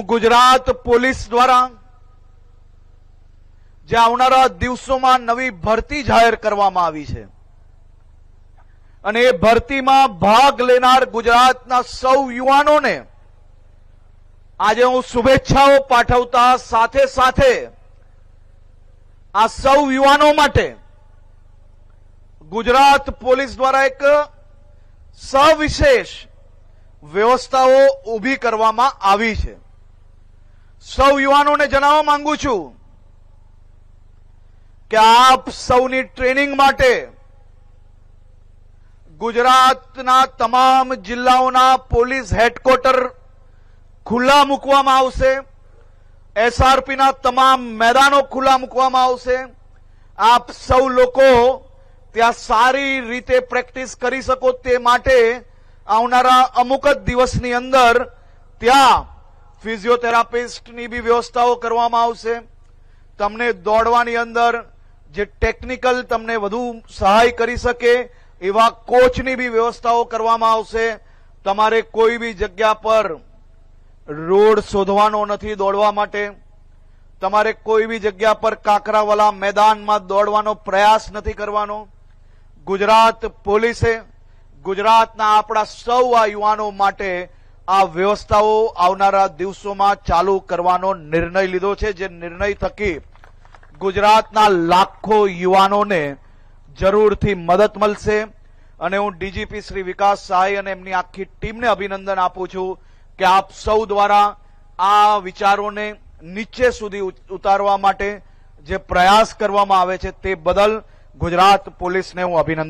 Gujarat police द्वारा जे आवनारा दिवसोमां नवी भरती जाहेर करवामां आवी छे अने ए भरतीमां भाग लेनार गुजरातना सौ युवानोने આજે હું શુભેચ્છાઓ પાઠવતા સાથે સાથે આ સૌ યુવાનો માટે ગુજરાત પોલીસ દ્વારા એક સવિશેષ વ્યવસ્થાઓ ઊભી કરવામાં આવી છે। સૌ યુવાનોને જણાવવા માંગુ છું કે આપ સૌની ટ્રેનિંગ માટે ગુજરાતના તમામ જિલ્લાઓના પોલીસ હેડક્વાર્ટર खुला मूकवामां आवशे। एसआरपी ना तमाम मैदानों खुला मूकवामां आवशे। आप सौ लोको त्यां सारी रीते प्रेक्टिस करी सको ते माटे आवनारा अमुक ज दिवसनी अंदर त्यां फिजियोथेरापिस्टनी बी व्यवस्थाओ करवामां आवशे। तमने दौड़वानी अंदर जे टेक्निकल तमने वधु सहाय करी सके एवा कोचनी बी व्यवस्थाओ करवामां आवशे। तमारे कोई बी जग्या पर रोड शोधवानो नथी दौड़वा माटे। तमारे कोई भी जग्या पर काकरावाला मैदान में दौड़वानो प्रयास नहीं करवानो। गुजरात पोलीसे गुजरातना आपड़ा सौ आ युवानो माटे आ व्यवस्थाओ आवनारा दिवसोमां चालू करवानो निर्णय लीधो छे, जे निर्णय थकी गुजरातना लाखों युवानोने जरूरथी मदद मळशे। अने हूँ डीजीपी श्री विकास सहाय अने एमनी आखी टीमने अभिनंदन आपू छूं कि आप सौ द्वारा आ विचारों ने नीचे सुधी उतारवा माटे जे प्रयास करवामां आवे छे ते बदल गुजरात पोलीस ने हूँ अभिनंदन